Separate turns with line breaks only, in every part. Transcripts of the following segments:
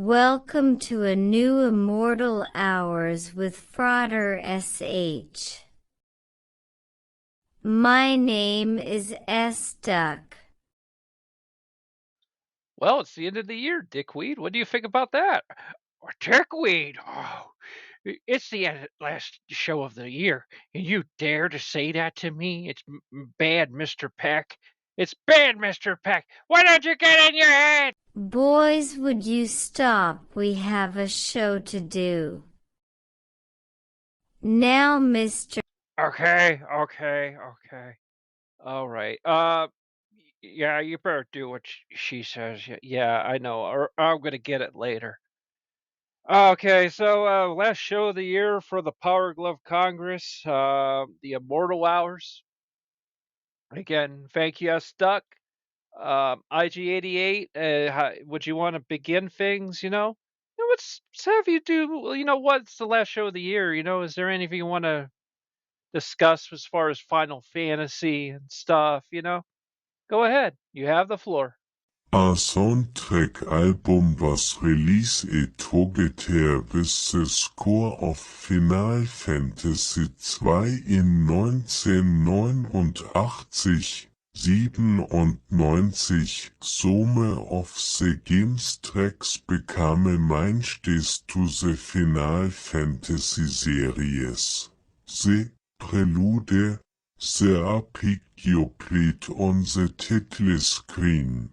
Welcome to a new Immortal Hours with Frater SH. My name is S. Duck.
Well, it's the end of the year, Dickweed. What do you think about that? Or Dickweed? Oh, it's the last show of the year, and you dare to say that to me? It's bad, Mr. Peck. It's bad, Mr. Peck. Why don't you get in your head?
Boys, would you stop? We have a show to do. Now, Mr.
Okay. All right. Yeah, you better do what she says. Yeah, I know. Or I'm gonna get it later. Okay, so last show of the year for the Power Glove Congress, the Immortal Hours. Again, thank you, Stuck. IG88, would you want to begin things, let's have you do, what's the last show of the year? Is there anything you want to discuss as far as Final Fantasy and stuff, Go ahead, you have the floor.
A soundtrack-album was released together with the score of Final Fantasy II in 1989, 97. Some of the game's tracks became mainstays to the Final Fantasy series. The prelude, the arpeggio played on the title screen.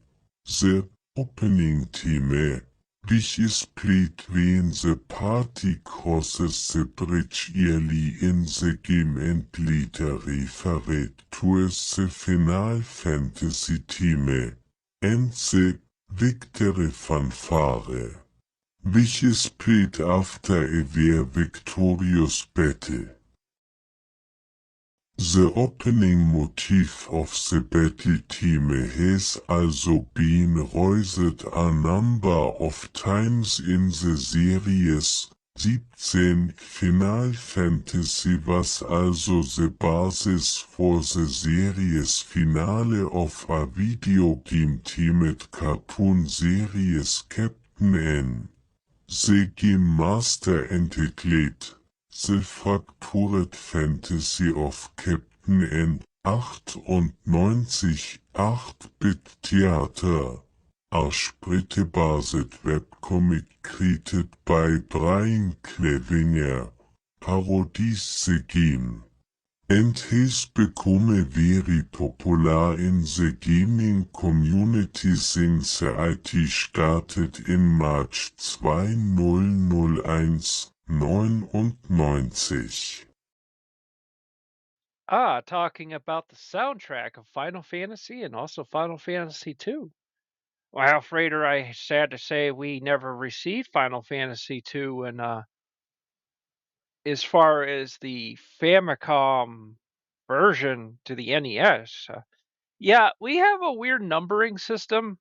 The opening theme, which is played when the party crosses the bridge early in the game and later referred to as the Final Fantasy theme, and the victory fanfare, which is played after a very victorious battle. The opening motif of the battle theme has also been raised a number of times in the series. 17. Final Fantasy was also the basis for the series finale of a video game themed cartoon series Captain N. The Game Master entitled The Fractured Fantasy of Captain N. 98 8-Bit Theater. A spread-based webcomic created by Brian Clevinger parodies the game, and has become very popular in the gaming community since the IT started in March 2001. 99.
Talking about the soundtrack of Final Fantasy and also Final Fantasy 2. Well, Frater, I sad to say we never received Final Fantasy 2, and as far as the Famicom version to the NES, yeah, we have a weird numbering system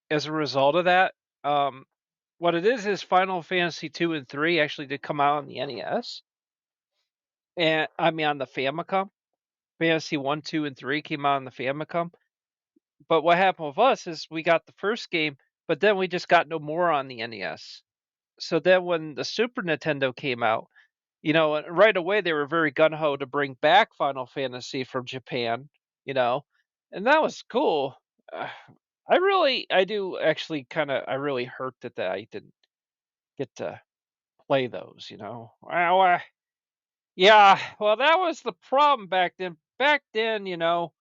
as a result of that. What it is Final Fantasy 2 and 3 actually did come out on the NES, and I mean on the Famicom. Fantasy 1, 2, and 3 came out on the Famicom. But what happened with us is we got the first game, but then we just got no more on the NES. So then when the Super Nintendo came out, right away they were very gun ho to bring back Final Fantasy from Japan, and that was cool. Uh, I do actually I really hurt that I didn't get to play those. Well, yeah, well, that was the problem back then. Back then, you know,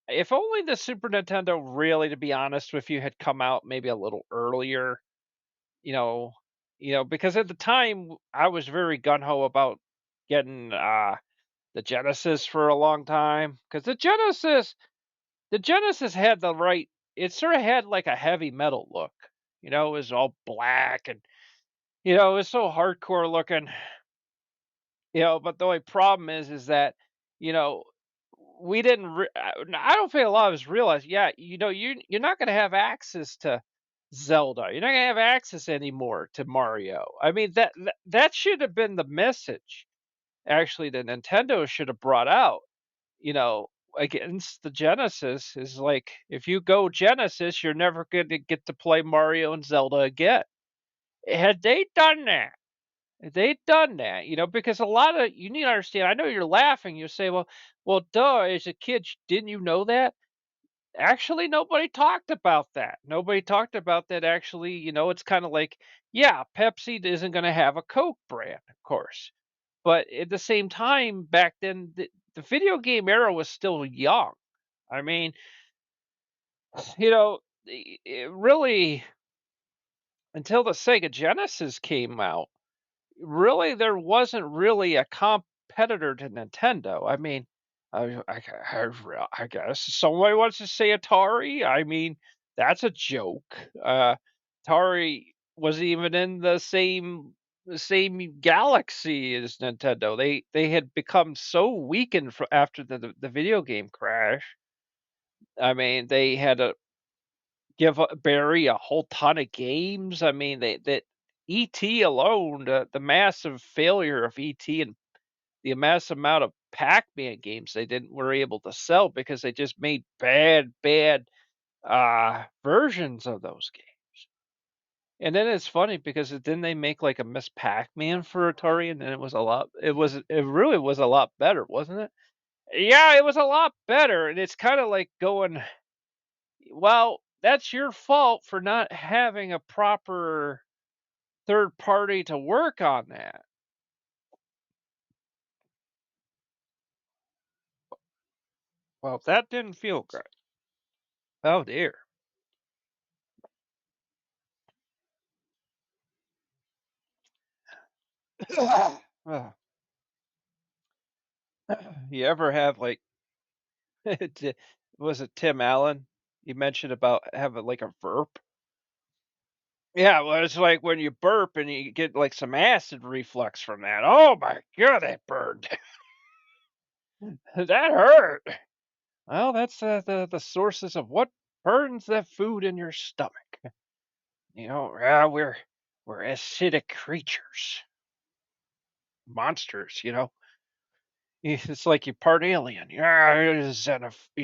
if only the Super Nintendo really, to be honest with you, had come out maybe a little earlier, you know, because at the time I was very gun ho about getting the Genesis for a long time because the Genesis had the right. It sort of had like a heavy metal look. It was all black and it was so hardcore looking. But the only problem is that you know we didn't. I don't think a lot of us realize. Yeah, you're not going to have access to Zelda. You're not going to have access anymore to Mario. I mean that should have been the message. Actually, the Nintendo should have brought out. You know, against the Genesis is like, if you go Genesis, you're never going to get to play Mario and Zelda again. Had they done that, because a lot of you need to understand. I know you're laughing. You say, well, duh. As a kid, didn't you know that? Actually, nobody talked about that. Nobody talked about that. Actually, it's kind of like, yeah, Pepsi isn't going to have a Coke brand, of course, but at the same time, back then, the video game era was still young. I mean, it really, until the Sega Genesis came out, really there wasn't really a competitor to Nintendo. I mean, I guess somebody wants to say Atari. I mean, that's a joke. Atari wasn't even in the same galaxy as Nintendo. They had become so weakened after the video game crash. I mean, they had to give Barry a whole ton of games. I mean, that ET alone, the massive failure of ET and the massive amount of Pac-Man games they didn't were able to sell because they just made bad versions of those games. And then it's funny because then they make like a Miss Pac-Man for Atari, and then it really was a lot better, wasn't it? Yeah, it was a lot better, and it's kind of like going, well, that's your fault for not having a proper third party to work on that. Well, that didn't feel great. Oh dear. Ugh. You ever have like was it Tim Allen? You mentioned about having like a burp. Yeah, well, it's like when you burp and you get like some acid reflux from that. Oh my god, that burned. That hurt. Well, that's the sources of what burns that food in your stomach. We're acidic creatures, monsters. It's like you're part alien. You're you're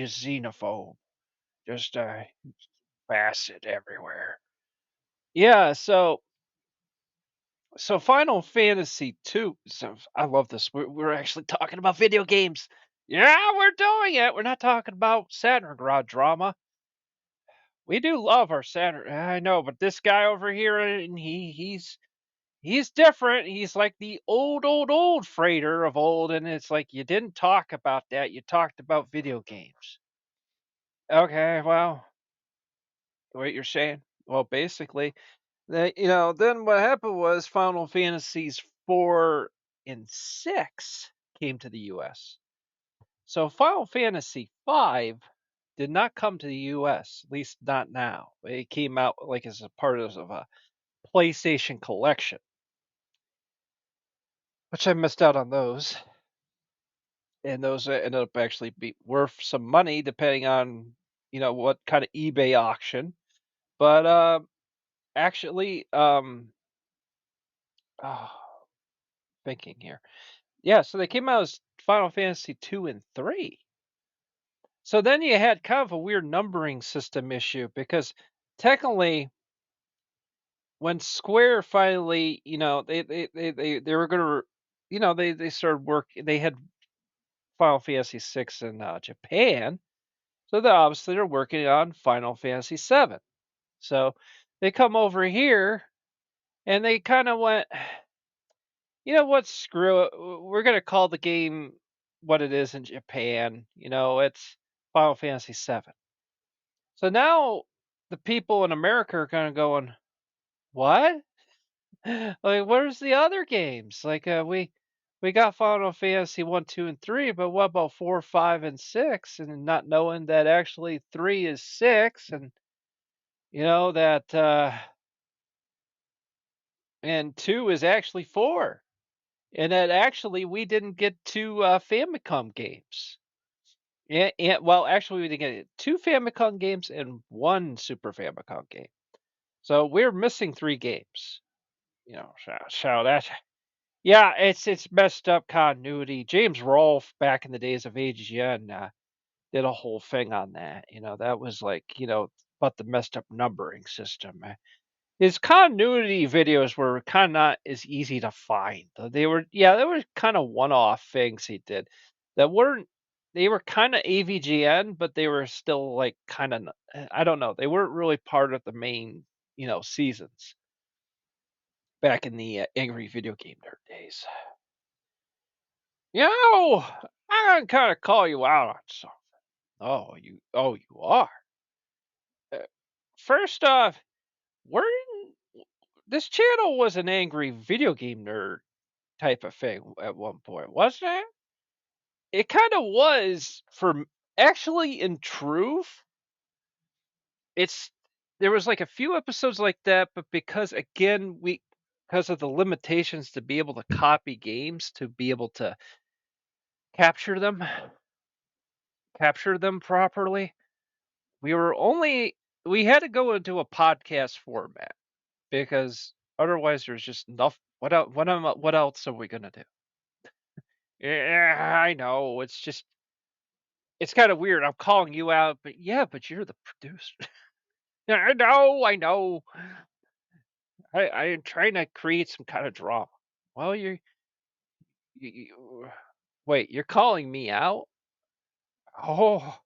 xenophobe. Just acid everywhere. Yeah, so Final Fantasy 2. So I love this. We're actually talking about video games. Yeah, we're doing it. We're not talking about Saturn God drama. We do love our Saturn. I know, but this guy over here, and he's different. He's like the old freighter of old, and it's like you didn't talk about that. You talked about video games. Okay, well, what you're saying? Well, basically, then what happened was Final Fantasies 4 and 6 came to the US. So Final Fantasy 5 did not come to the US, at least not now. It came out like as a part of a PlayStation collection, which I missed out on those. And those ended up actually be worth some money depending on, what kind of eBay auction. But actually, oh, thinking here. Yeah, so they came out as Final Fantasy 2 and 3. So then you had kind of a weird numbering system issue because technically when Square finally, they were going to, they started working, they had Final Fantasy 6 in Japan. So they're working on Final Fantasy 7. So they come over here and they kind of went, you know what, screw it. We're going to call the game what it is in Japan. It's Final Fantasy 7. So now the people in America are kind of going, what? Like, where's the other games? Like, we got Final Fantasy 1, 2, and 3, but what about 4, 5, and 6? And not knowing that actually 3 is 6, and that and 2 is actually 4. And that actually we didn't get 2 Famicom games. Well, actually, we didn't get 2 Famicom games and 1 Super Famicom game. So we're missing 3 games. So that, yeah, it's messed up continuity. James Rolfe back in the days of AGN did a whole thing on that. That was like, about the messed up numbering system. His continuity videos were kind of not as easy to find. They were, yeah, they were kind of one-off things he did that weren't. They were kind of AVGN, but they were still like kind of. I don't know. They weren't really part of the main, seasons back in the Angry Video Game Nerd days. I'm gonna kind of call you out on something. Oh, you are. Uh, First off, we're this channel was an Angry Video Game Nerd type of thing at one point, wasn't it? It kind of was actually, in truth, it's there was like a few episodes like that, but because of the limitations to be able to copy games, to be able to capture them properly, we had to go into a podcast format because otherwise there's just enough. What else are we gonna do? Yeah, I know. It's kind of weird. I'm calling you out, but yeah, but you're the producer. Yeah, I know. I am trying to create some kind of drama. Well, wait, you're calling me out? Oh,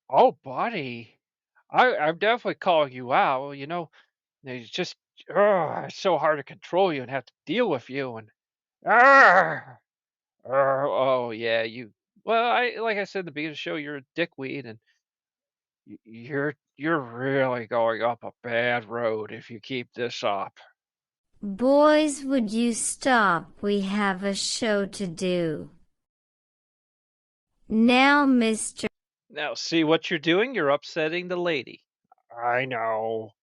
oh, buddy. I'm definitely calling you out. It's just, it's so hard to control you and have to deal with you. And, ah, oh, yeah, well, like I said at the beginning of the show, you're a dickweed, and you're really going up a bad road if you keep this up.
Boys, would you stop? We have a show to do. Now, Mr.
Now, see what you're doing? You're upsetting the lady. I know.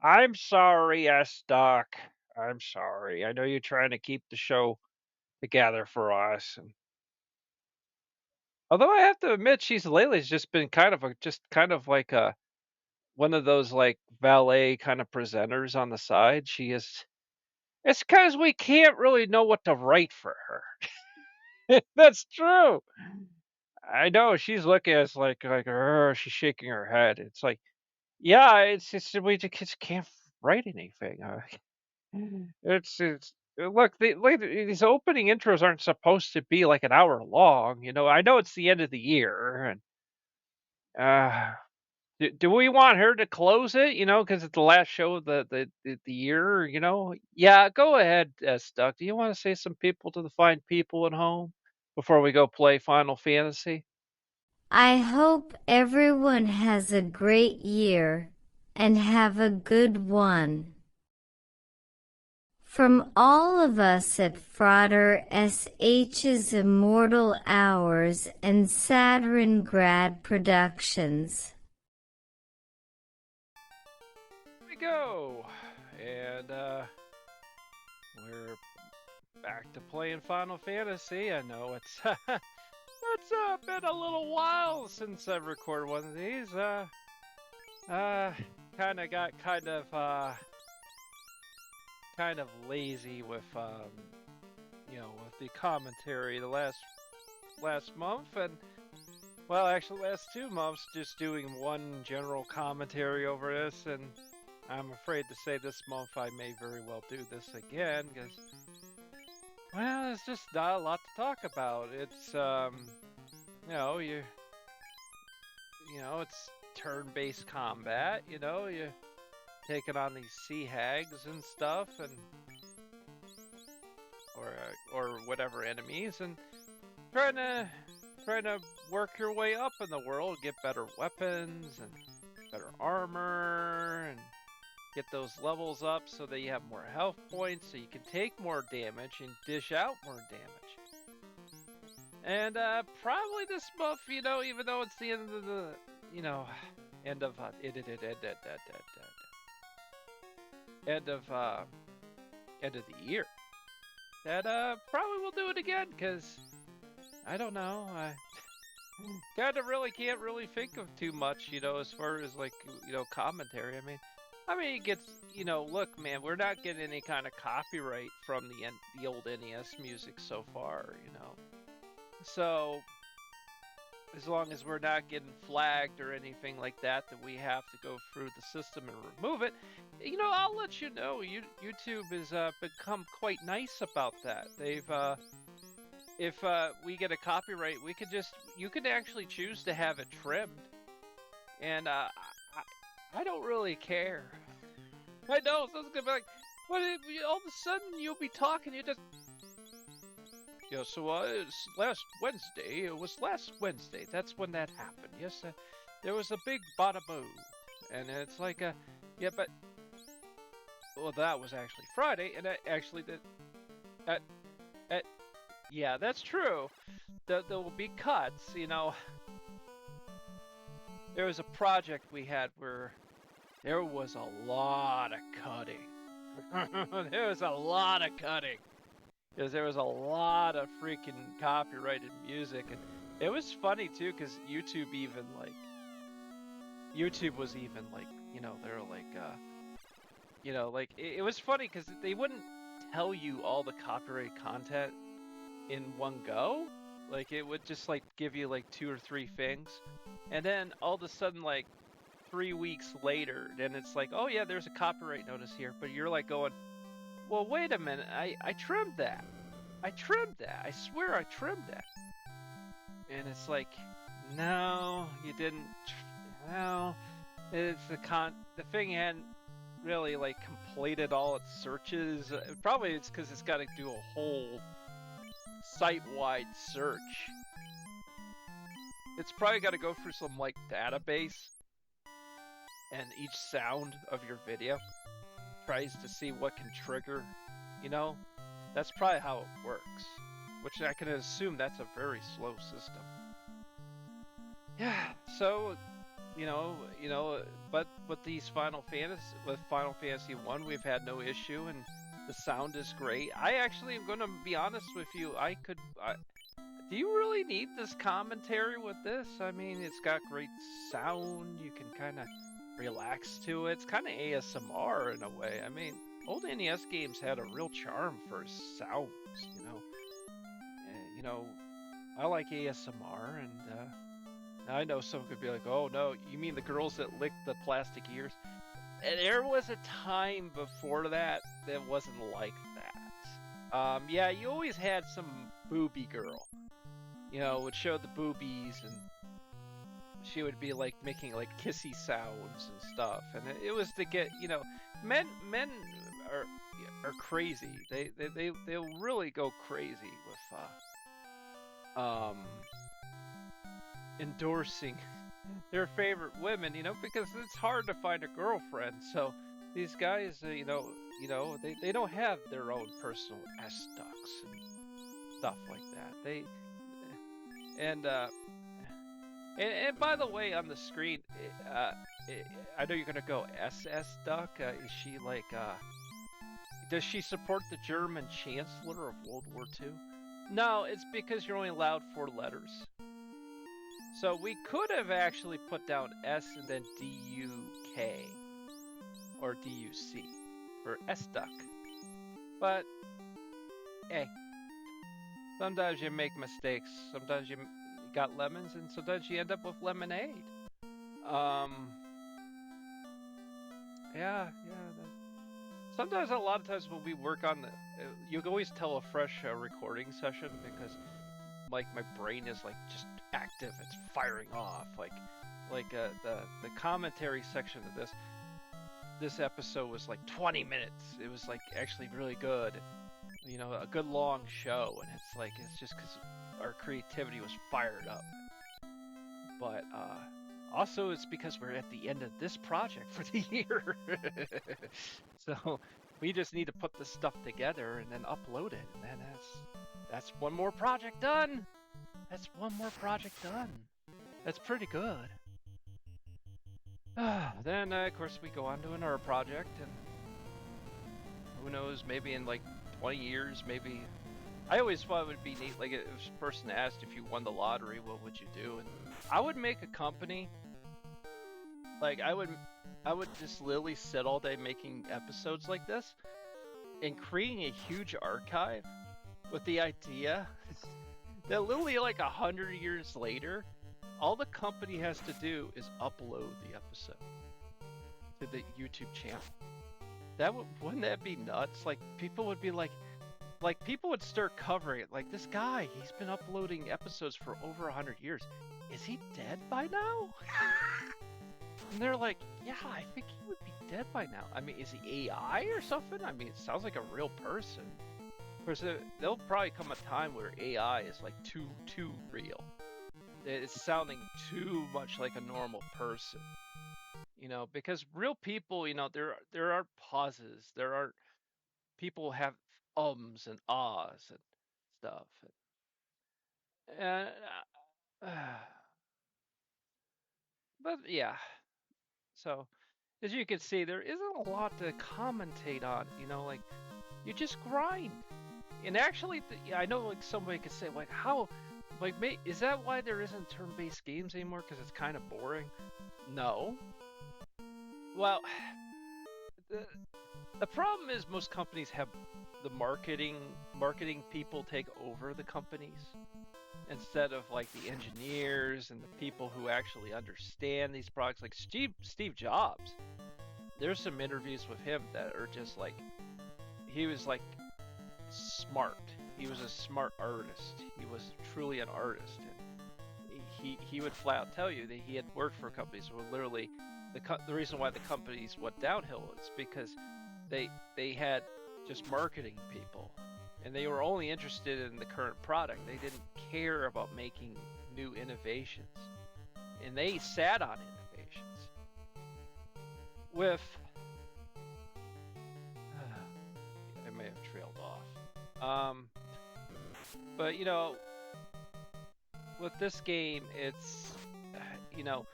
I'm sorry, S-Duck. I'm sorry. I know you're trying to keep the show together for us. Although I have to admit, she's lately's just been kind of like one of those like valet kind of presenters on the side. She is. It's because we can't really know what to write for her. That's true. I know she's looking at us like she's shaking her head. It's like, yeah, it's we just can't write anything. It's look, these opening intros aren't supposed to be like an hour long. I know it's the end of the year, and uh, do we want her to close it? Because it's the last show of the year. Yeah, go ahead, Stuck. Do you want to say some people to the fine people at home before we go play Final Fantasy?
I hope everyone has a great year and have a good one. From all of us at Frater SH's Immortal Hours and Saturn Productions.
Here we go. And we're back to playing Final Fantasy. I know it's been a little while since I've recorded one of these. Kind of got kind of lazy with with the commentary the last month, and well, actually last 2 months, just doing one general commentary over this, and I'm afraid to say this month I may very well do this again because, well, there's just not a lot to talk about. It's it's turn-based combat. You taking on these sea hags and stuff, and or whatever enemies, and trying to work your way up in the world, get better weapons and better armor, and get those levels up so that you have more health points, so you can take more damage and dish out more damage. And probably this month, even though it's the end of the, end of end of the year, that probably we'll do it again, because I don't know, I kind of really can't really think of too much, as far as like, commentary. I mean, it gets, look, man, we're not getting any kind of copyright from the old NES music so far, So as long as we're not getting flagged or anything like that we have to go through the system and remove it, I'll let you know. YouTube has become quite nice about that. They've if we get a copyright, you could actually choose to have it trimmed, and I don't really care. I know someone's gonna be like, "What? All of a sudden you'll be talking, you just." Yeah, so it's last Wednesday. It was last Wednesday. That's when that happened. Yes, there was a big bada boo, and it's like, yeah, but well, that was actually Friday, and actually yeah, that's true. There will be cuts. There was a project we had where there was a lot of cutting. There was a lot of cutting. Because there was a lot of freaking copyrighted music, and it was funny too, because YouTube was even like, they're like, it was funny because they wouldn't tell you all the copyrighted content in one go. Like, it would just like give you like 2 or 3 things, and then all of a sudden, like 3 weeks later, then it's like, oh yeah, there's a copyright notice here, but you're like going, well, wait a minute, I trimmed that. I swear I trimmed that. And it's like, no, you didn't. No, it's the thing hadn't really like completed all its searches. Probably it's because it's got to do a whole site-wide search. It's probably got to go through some like database, and each sound of your video tries to see what can trigger, That's probably how it works, which I can assume that's a very slow system. Yeah, so, but with these Final Fantasy 1, we've had no issue, and the sound is great. I actually am going to be honest with you, do you really need this commentary with this? I mean, it's got great sound, you can kind of relax to it. It's kind of ASMR in a way. I mean, old NES games had a real charm for sounds, I like ASMR, and I know some could be like, oh no, you mean the girls that lick the plastic ears? And there was a time before that wasn't like that. Yeah, you always had some booby girl, would show the boobies, and she would be like making like kissy sounds and stuff, and it was to get, men are crazy. They'll really go crazy with endorsing their favorite women, because it's hard to find a girlfriend. So these guys, they don't have their own personal S-ducks and stuff like that. And by the way, on the screen, I know you're gonna go SS duck. Is she like does she support the German Chancellor of World War II? No, it's because you're only allowed 4 letters. So we could have actually put down S and then D-U-K or D-U-C for S-Duck. But, hey, sometimes you make mistakes. Sometimes you got lemons, and sometimes you end up with lemonade. Yeah. Sometimes, a lot of times when we work on you can always tell a fresh recording session because, like, my brain is like just active. It's firing off. Like the commentary section of this episode was like 20 minutes. It was like actually really good. A good long show, and it's just because our creativity was fired up. But also it's because we're at the end of this project for the year. So we just need to put this stuff together and then upload it, and then that's one more project done. That's pretty good. Then of course we go on to another project, and who knows, maybe in like 20 years, maybe. I always thought it would be neat, like if a person asked if you won the lottery, what would you do? And I would make a company. Like I would just literally sit all day making episodes like this and creating a huge archive with the idea that literally like 100 years later, All the company has to do is upload the episode to the YouTube channel. Wouldn't that be nuts? Like, people would be like people would start covering it. Like, this guy, he's been uploading episodes for over 100 years. Is he dead by now? And they're like, yeah, I think he would be dead by now. I mean, is he AI or something? I mean, it sounds like a real person. Of course, there'll probably come a time where AI is like too real. It's sounding too much like a normal person. You know, because real people, you know, there are pauses. There are people have ums and ahs and stuff. And but yeah, so as you can see, there isn't a lot to commentate on. You know, like, you just grind. And actually, I know, like, somebody could say, like, how, like, is that why there isn't turn-based games anymore? Because it's kind of boring. No. Well, the problem is most companies have the marketing people take over the companies instead of, like, the engineers and the people who actually understand these products. Like Steve Jobs. There's some interviews with him that are just like, he was like smart. He was a smart artist. He was truly an artist, and he would flat out tell you that he had worked for companies where literally the reason why the companies went downhill is because they had just marketing people, and they were only interested in the current product. They didn't care about making new innovations, and they sat on innovations. With I may have trailed off. But, you know, with this game, it's, you know,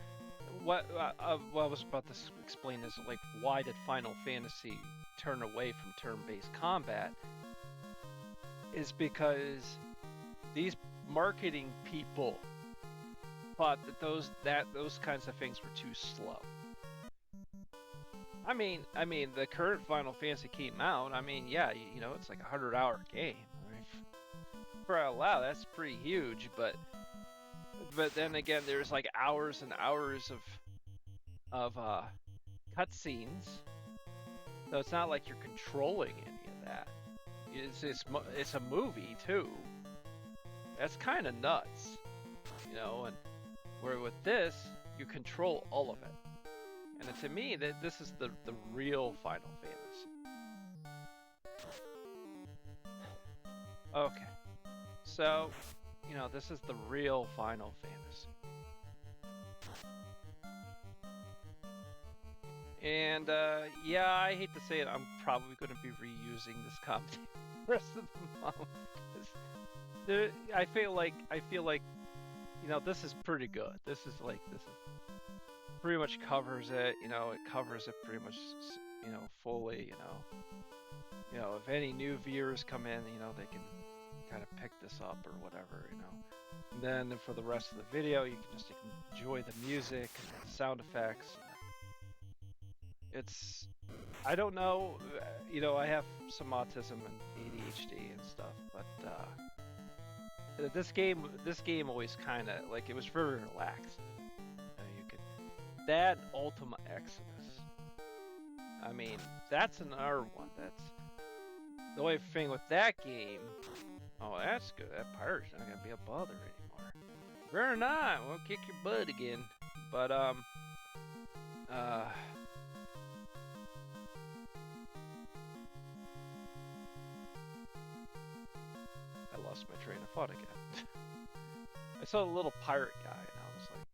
what I was about to explain is, like, why did Final Fantasy turn away from turn-based combat? Is because these marketing people thought that those kinds of things were too slow. I mean, the current Final Fantasy came out. I mean, yeah, you know, it's like a 100-hour game. I mean, for wow, that's pretty huge. But then again, there's like hours and hours of cutscenes. So it's not like you're controlling any of that. It's a movie too. That's kind of nuts, you know. And where with this, you control all of it. And to me, that this is the real Final Fantasy. Okay, so, you know, this is the real Final Fantasy. And yeah, I hate to say it, I'm probably going to be reusing this comedy the rest of the month. I feel like, you know, this is pretty good. This is pretty much covers it. You know, it covers it pretty much, you know, fully. You know, if any new viewers come in, you know, they can kind of pick this up or whatever. You know, and then for the rest of the video, you can just enjoy the music and the sound effects. It's, I don't know, you know, I have some autism and ADHD and stuff, but this game always kind of, like, it was very relaxed. You could, that Ultima Exodus, I mean, that's another one. That's the only thing with that game. Oh, that's good. That pirate's not gonna be a bother anymore. Better not. We'll kick your butt again. But I lost my train of thought again. I saw the little pirate guy, and I was like,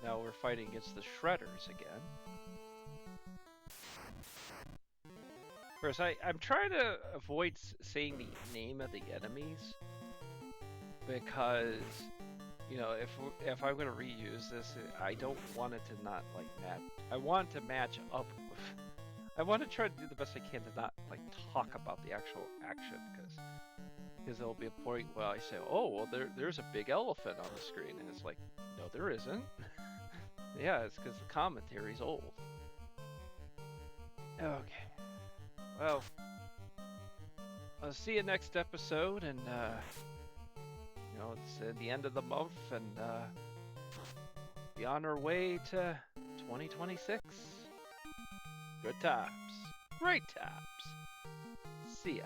now we're fighting against the Shredders again. Of course, I'm trying to avoid saying the name of the enemies, because, you know, if I'm going to reuse this, I don't want it to not, like, match. I want it to match up with. I want to try to do the best I can to not, like, talk about the actual action, because there'll be a point where I say, oh, well, there's a big elephant on the screen, and it's like, no, there isn't. Yeah, it's because the commentary's old. Okay. Well, I'll see you next episode, and you it's the end of the month, and be on our way to 2026. Good times. Great times. See ya.